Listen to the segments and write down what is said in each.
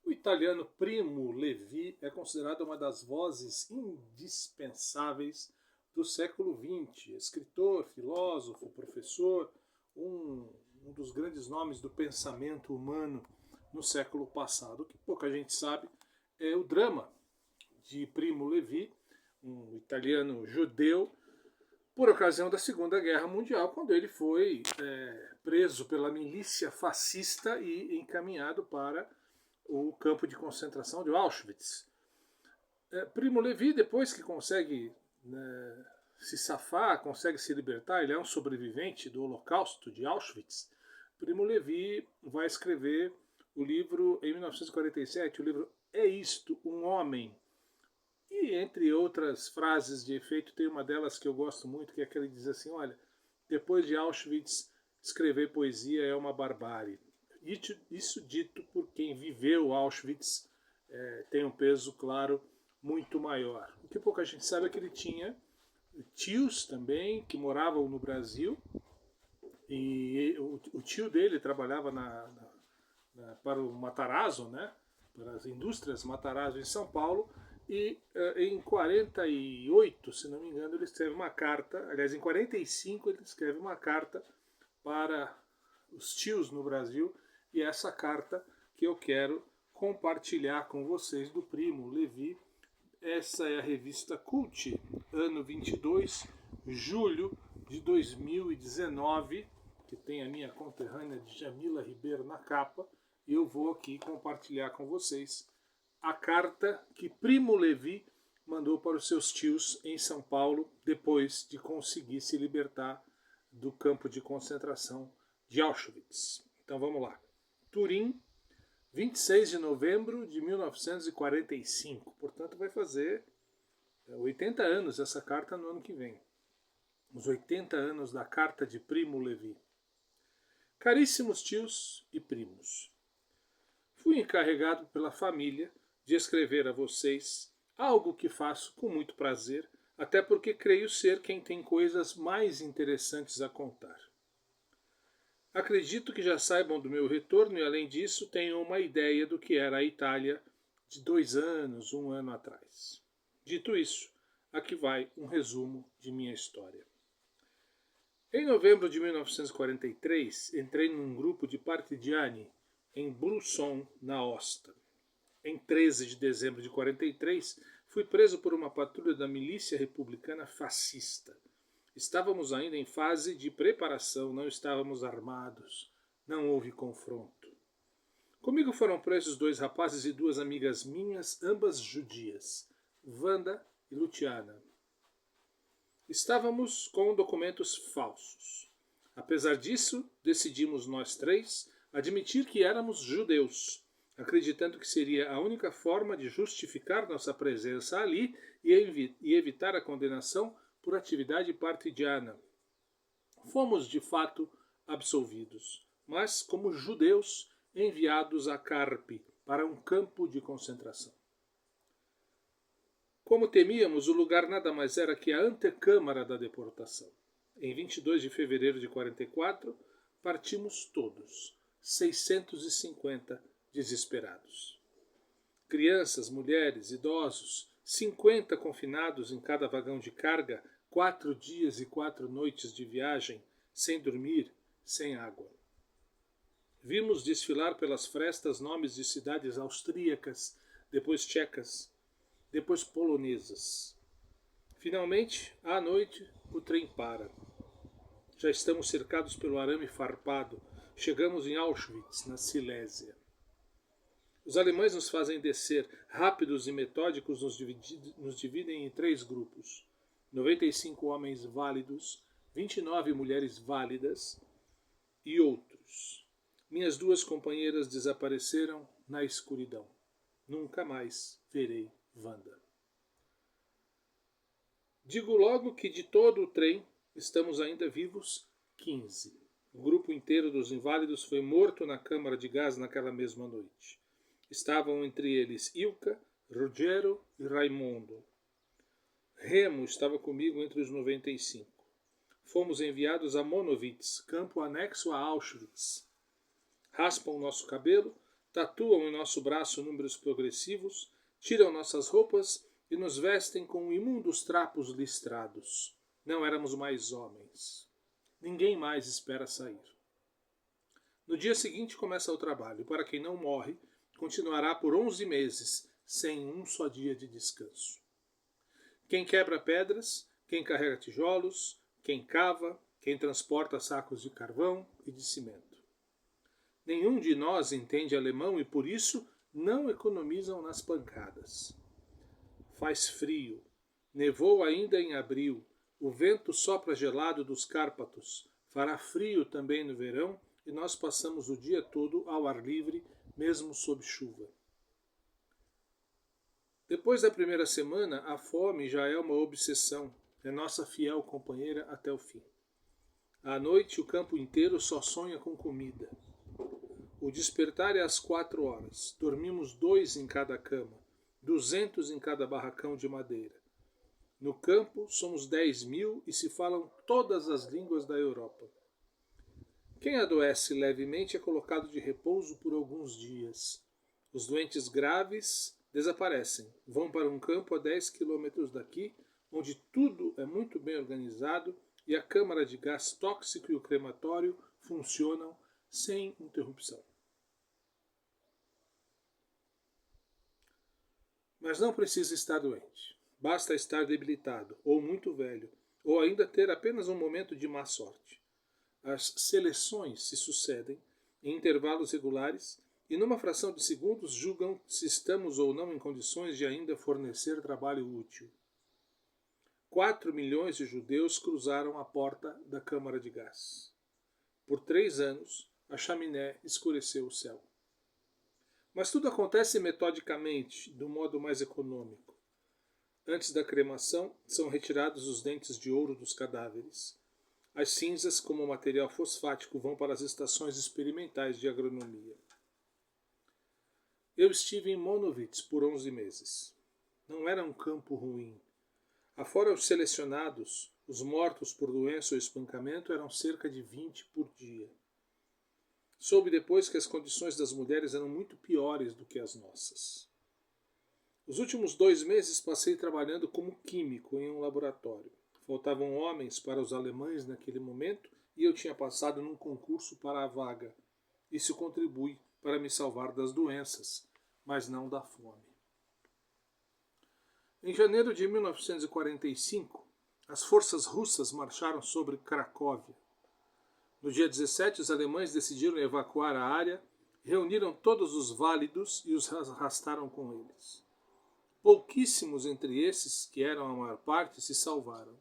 O italiano Primo Levi é considerado uma das vozes indispensáveis do século XX. Escritor, filósofo, professor, um dos grandes nomes do pensamento humano no século passado. O que pouca gente sabe é o drama de Primo Levi, um italiano judeu, por ocasião da Segunda Guerra Mundial, quando ele foi preso pela milícia fascista e encaminhado para o campo de concentração de Auschwitz. Primo Levi, depois que consegue se safar, consegue se libertar, ele é um sobrevivente do Holocausto de Auschwitz. Primo Levi vai escrever o livro, em 1947, o livro É Isto, um Homem. E entre outras frases de efeito, tem uma delas que eu gosto muito, que é que ele diz assim, olha, depois de Auschwitz, escrever poesia é uma barbárie. Isso dito por quem viveu Auschwitz tem um peso, claro, muito maior. O que pouca gente sabe é que ele tinha tios também que moravam no Brasil, e o tio dele trabalhava para o Matarazzo, né, para as indústrias Matarazzo em São Paulo, e em 48, se não me engano, ele escreve uma carta, aliás, em 45 ele escreve uma carta para os tios no Brasil, e essa carta que eu quero compartilhar com vocês do Primo Levi. Essa é a revista Cult, ano 22, julho de 2019, que tem a minha conterrânea Djamila Ribeiro na capa, e eu vou aqui compartilhar com vocês a carta que Primo Levi mandou para os seus tios em São Paulo, depois de conseguir se libertar do campo de concentração de Auschwitz. Então vamos lá. Turim, 26 de novembro de 1945. Portanto, vai fazer 80 anos essa carta no ano que vem. Os 80 anos da carta de Primo Levi. Caríssimos tios e primos, fui encarregado pela família de escrever a vocês algo que faço com muito prazer, até porque creio ser quem tem coisas mais interessantes a contar. Acredito que já saibam do meu retorno e, além disso, tenham uma ideia do que era a Itália de 2 anos, 1 ano atrás. Dito isso, aqui vai um resumo de minha história. Em novembro de 1943, entrei num grupo de partigiani em Blusson, na Osta. Em 13 de dezembro de 43, fui preso por uma patrulha da milícia republicana fascista. Estávamos ainda em fase de preparação, não estávamos armados, não houve confronto. Comigo foram presos 2 rapazes e 2 amigas minhas, ambas judias, Wanda e Luciana. Estávamos com documentos falsos. Apesar disso, decidimos nós 3 admitir que éramos judeus, acreditando que seria a única forma de justificar nossa presença ali e evitar a condenação por atividade partidiana. Fomos, de fato, absolvidos, mas como judeus enviados a Carpi, para um campo de concentração. Como temíamos, o lugar nada mais era que a antecâmara da deportação. Em 22 de fevereiro de 44, partimos todos, 650 desesperados. Crianças, mulheres, idosos, 50 confinados em cada vagão de carga, 4 dias e 4 noites de viagem, sem dormir, sem água. Vimos desfilar pelas frestas nomes de cidades austríacas, depois tchecas, depois polonesas. Finalmente, à noite, o trem para. Já estamos cercados pelo arame farpado. Chegamos em Auschwitz, na Silésia. Os alemães nos fazem descer, rápidos e metódicos nos dividem em 3 grupos. 95 homens válidos, 29 mulheres válidas e outros. Minhas 2 companheiras desapareceram na escuridão. Nunca mais verei Wanda. Digo logo que de todo o trem estamos ainda vivos 15. O grupo inteiro dos inválidos foi morto na câmara de gás naquela mesma noite. Estavam entre eles Ilka, Ruggero e Raimundo. Remo estava comigo entre os 95. Fomos enviados a Monowitz, campo anexo a Auschwitz. Raspam nosso cabelo, tatuam em nosso braço números progressivos, tiram nossas roupas e nos vestem com imundos trapos listrados. Não éramos mais homens. Ninguém mais espera sair. No dia seguinte começa o trabalho. Para quem não morre, continuará por 11 meses, sem um só dia de descanso. Quem quebra pedras, quem carrega tijolos, quem cava, quem transporta sacos de carvão e de cimento. Nenhum de nós entende alemão e por isso não economizam nas pancadas. Faz frio, nevou ainda em abril, o vento sopra gelado dos Cárpatos, fará frio também no verão e nós passamos o dia todo ao ar livre, mesmo sob chuva. Depois da primeira semana, a fome já é uma obsessão, é nossa fiel companheira até o fim. À noite, o campo inteiro só sonha com comida. O despertar é às 4 horas. Dormimos 2 em cada cama, 200 em cada barracão de madeira. No campo, somos 10.000 e se falam todas as línguas da Europa. Quem adoece levemente é colocado de repouso por alguns dias. Os doentes graves desaparecem, vão para um campo a 10 quilômetros daqui, onde tudo é muito bem organizado e a câmara de gás tóxico e o crematório funcionam sem interrupção. Mas não precisa estar doente. Basta estar debilitado, ou muito velho, ou ainda ter apenas um momento de má sorte. As seleções se sucedem em intervalos regulares e numa fração de segundos julgam se estamos ou não em condições de ainda fornecer trabalho útil. 4 milhões de judeus cruzaram a porta da câmara de gás. Por 3 anos, a chaminé escureceu o céu. Mas tudo acontece metodicamente, do modo mais econômico. Antes da cremação, são retirados os dentes de ouro dos cadáveres. As cinzas, como material fosfático, vão para as estações experimentais de agronomia. Eu estive em Monowitz por 11 meses. Não era um campo ruim. Afora os selecionados, os mortos por doença ou espancamento eram cerca de 20 por dia. Soube depois que as condições das mulheres eram muito piores do que as nossas. Os últimos 2 meses passei trabalhando como químico em um laboratório. Faltavam homens para os alemães naquele momento e eu tinha passado num concurso para a vaga. Isso contribui para me salvar das doenças, mas não da fome. Em janeiro de 1945, as forças russas marcharam sobre Cracóvia. No dia 17, os alemães decidiram evacuar a área, reuniram todos os válidos e os arrastaram com eles. Pouquíssimos entre esses, que eram a maior parte, se salvaram.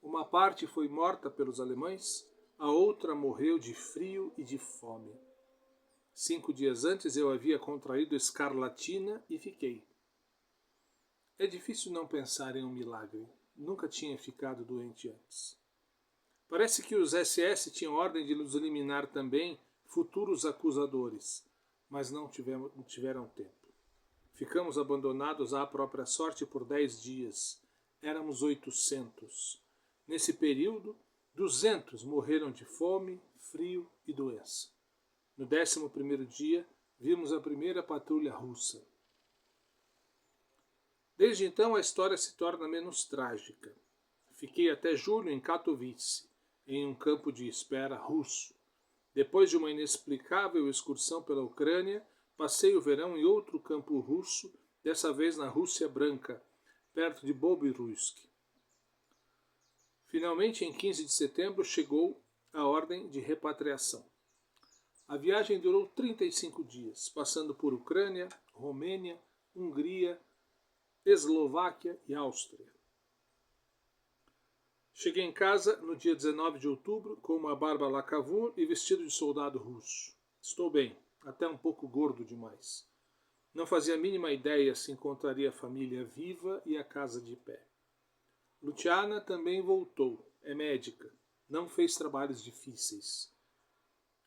Uma parte foi morta pelos alemães, a outra morreu de frio e de fome. 5 dias antes eu havia contraído escarlatina e fiquei. É difícil não pensar em um milagre. Nunca tinha ficado doente antes. Parece que os SS tinham ordem de nos eliminar também, futuros acusadores, mas não tiveram tempo. Ficamos abandonados à própria sorte por 10 dias. Éramos 800. Nesse período, 200 morreram de fome, frio e doença. No 11º dia, vimos a primeira patrulha russa. Desde então, a história se torna menos trágica. Fiquei até julho em Katowice, em um campo de espera russo. Depois de uma inexplicável excursão pela Ucrânia, passei o verão em outro campo russo, dessa vez na Rússia Branca, perto de Bobruysk. Finalmente, em 15 de setembro, chegou a ordem de repatriação. A viagem durou 35 dias, passando por Ucrânia, Romênia, Hungria, Eslováquia e Áustria. Cheguei em casa no dia 19 de outubro com uma barba lacavur e vestido de soldado russo. Estou bem, até um pouco gordo demais. Não fazia a mínima ideia se encontraria a família viva e a casa de pé. Luciana também voltou, é médica, não fez trabalhos difíceis.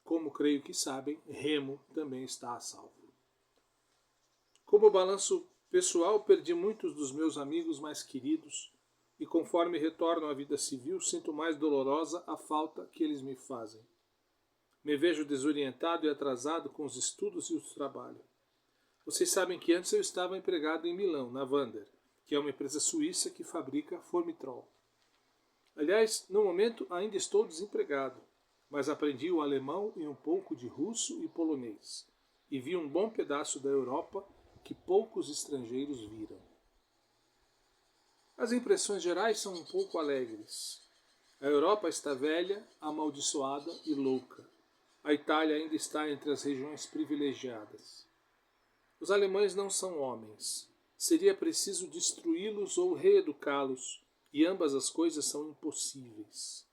Como creio que sabem, Remo também está a salvo. Como balanço pessoal, perdi muitos dos meus amigos mais queridos e conforme retorno à vida civil, sinto mais dolorosa a falta que eles me fazem. Me vejo desorientado e atrasado com os estudos e o trabalho. Vocês sabem que antes eu estava empregado em Milão, na Wander, que é uma empresa suíça que fabrica Formitrol. Aliás, no momento ainda estou desempregado, mas aprendi o alemão e um pouco de russo e polonês, e vi um bom pedaço da Europa que poucos estrangeiros viram. As impressões gerais são um pouco alegres. A Europa está velha, amaldiçoada e louca. A Itália ainda está entre as regiões privilegiadas. Os alemães não são homens. Seria preciso destruí-los ou reeducá-los, e ambas as coisas são impossíveis.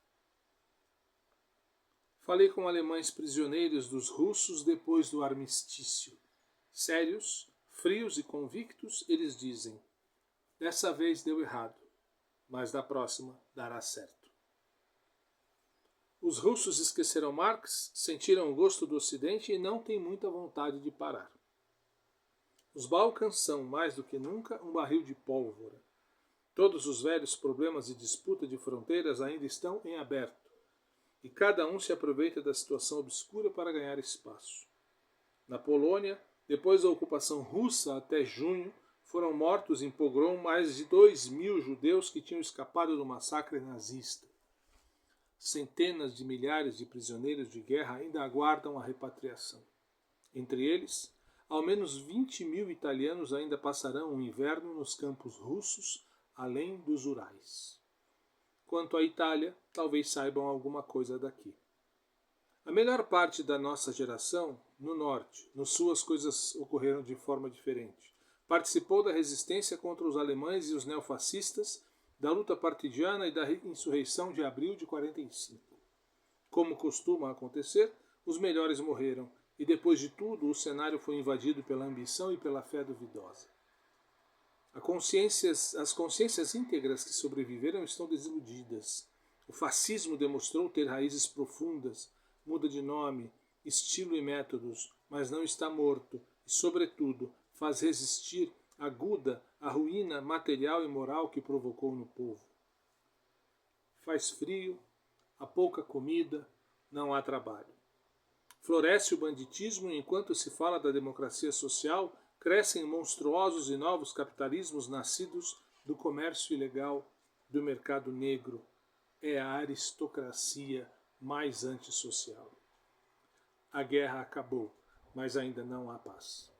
Falei com alemães prisioneiros dos russos depois do armistício. Sérios, frios e convictos, eles dizem: dessa vez deu errado, mas da próxima dará certo. Os russos esqueceram Marx, sentiram o gosto do Ocidente e não têm muita vontade de parar. Os Balcãs são, mais do que nunca, um barril de pólvora. Todos os velhos problemas de disputa de fronteiras ainda estão em aberto, e cada um se aproveita da situação obscura para ganhar espaço. Na Polônia, depois da ocupação russa até junho, foram mortos em pogrom mais de 2.000 judeus que tinham escapado do massacre nazista. Centenas de milhares de prisioneiros de guerra ainda aguardam a repatriação. Entre eles, ao menos 20.000 italianos ainda passarão o inverno nos campos russos, além dos Urais. Quanto à Itália, talvez saibam alguma coisa daqui. A melhor parte da nossa geração, no norte, no sul as coisas ocorreram de forma diferente. Participou da resistência contra os alemães e os neofascistas, da luta partidiana e da insurreição de abril de 45. Como costuma acontecer, os melhores morreram, e depois de tudo o cenário foi invadido pela ambição e pela fé duvidosa. As consciências íntegras que sobreviveram estão desiludidas. O fascismo demonstrou ter raízes profundas, muda de nome, estilo e métodos, mas não está morto e, sobretudo, faz resistir aguda a ruína material e moral que provocou no povo. Faz frio, há pouca comida, não há trabalho. Floresce o banditismo e enquanto se fala da democracia social, crescem monstruosos e novos capitalismos nascidos do comércio ilegal, do mercado negro. É a aristocracia mais antissocial. A guerra acabou, mas ainda não há paz.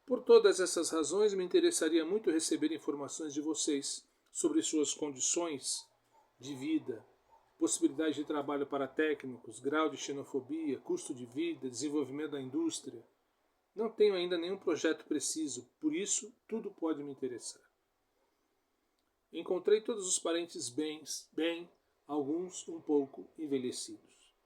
Por todas essas razões, me interessaria muito receber informações de vocês sobre suas condições de vida, possibilidade de trabalho para técnicos, grau de xenofobia, custo de vida, desenvolvimento da indústria. Não tenho ainda nenhum projeto preciso, por isso tudo pode me interessar. Encontrei todos os parentes bem, alguns um pouco envelhecidos.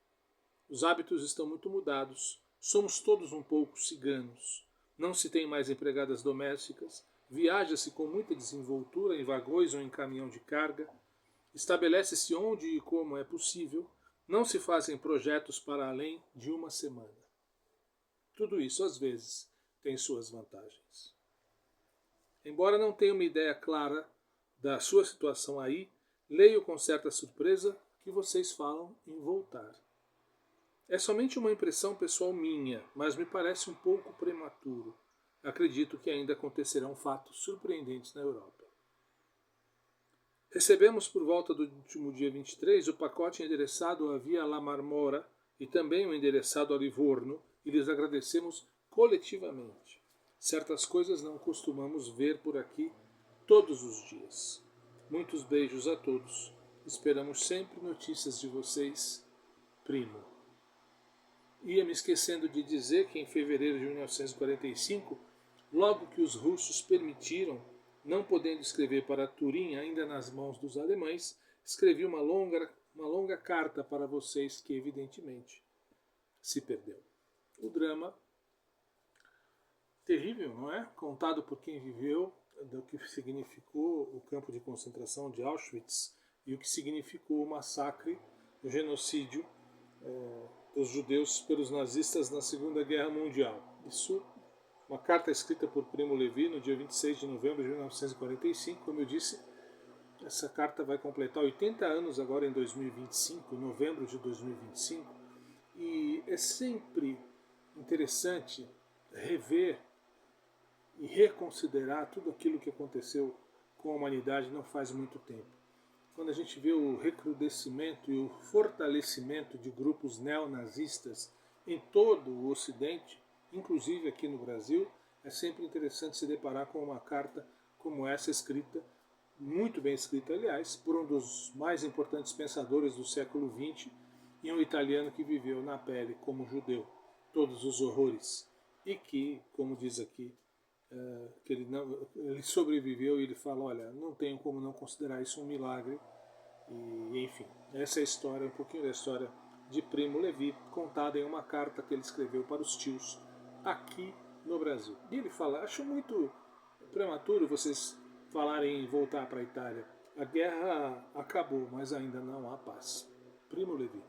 Os hábitos estão muito mudados, somos todos um pouco ciganos. Não se tem mais empregadas domésticas, viaja-se com muita desenvoltura em vagões ou em caminhão de carga, estabelece-se onde e como é possível, não se fazem projetos para além de uma semana. Tudo isso, às vezes, tem suas vantagens. Embora não tenha uma ideia clara da sua situação aí, leio com certa surpresa que vocês falam em voltar. É somente uma impressão pessoal minha, mas me parece um pouco prematuro. Acredito que ainda acontecerão fatos surpreendentes na Europa. Recebemos por volta do último dia 23 o pacote endereçado à Via La Marmora e também o endereçado a Livorno e lhes agradecemos coletivamente. Certas coisas não costumamos ver por aqui todos os dias. Muitos beijos a todos. Esperamos sempre notícias de vocês. Primo. Ia me esquecendo de dizer que em fevereiro de 1945, logo que os russos permitiram, não podendo escrever para Turim ainda nas mãos dos alemães, escrevi uma longa carta para vocês que evidentemente se perdeu. O drama terrível, não é? Contado por quem viveu, do que significou o campo de concentração de Auschwitz e o que significou o massacre, o genocídio dos judeus pelos nazistas na Segunda Guerra Mundial. Isso, uma carta escrita por Primo Levi no dia 26 de novembro de 1945, como eu disse, essa carta vai completar 80 anos agora em 2025, em novembro de 2025, E é sempre interessante rever e reconsiderar tudo aquilo que aconteceu com a humanidade não faz muito tempo. Quando a gente vê o recrudescimento e o fortalecimento de grupos neonazistas em todo o Ocidente, inclusive aqui no Brasil, é sempre interessante se deparar com uma carta como essa escrita, muito bem escrita, aliás, por um dos mais importantes pensadores do século XX e um italiano que viveu na pele como judeu todos os horrores e que, como diz aqui, que ele sobreviveu e ele fala, olha, não tenho como não considerar isso um milagre. E enfim, essa é a história, um pouquinho da história de Primo Levi, contada em uma carta que ele escreveu para os tios aqui no Brasil. E ele fala, acho muito prematuro vocês falarem em voltar para a Itália. A guerra acabou, mas ainda não há paz. Primo Levi.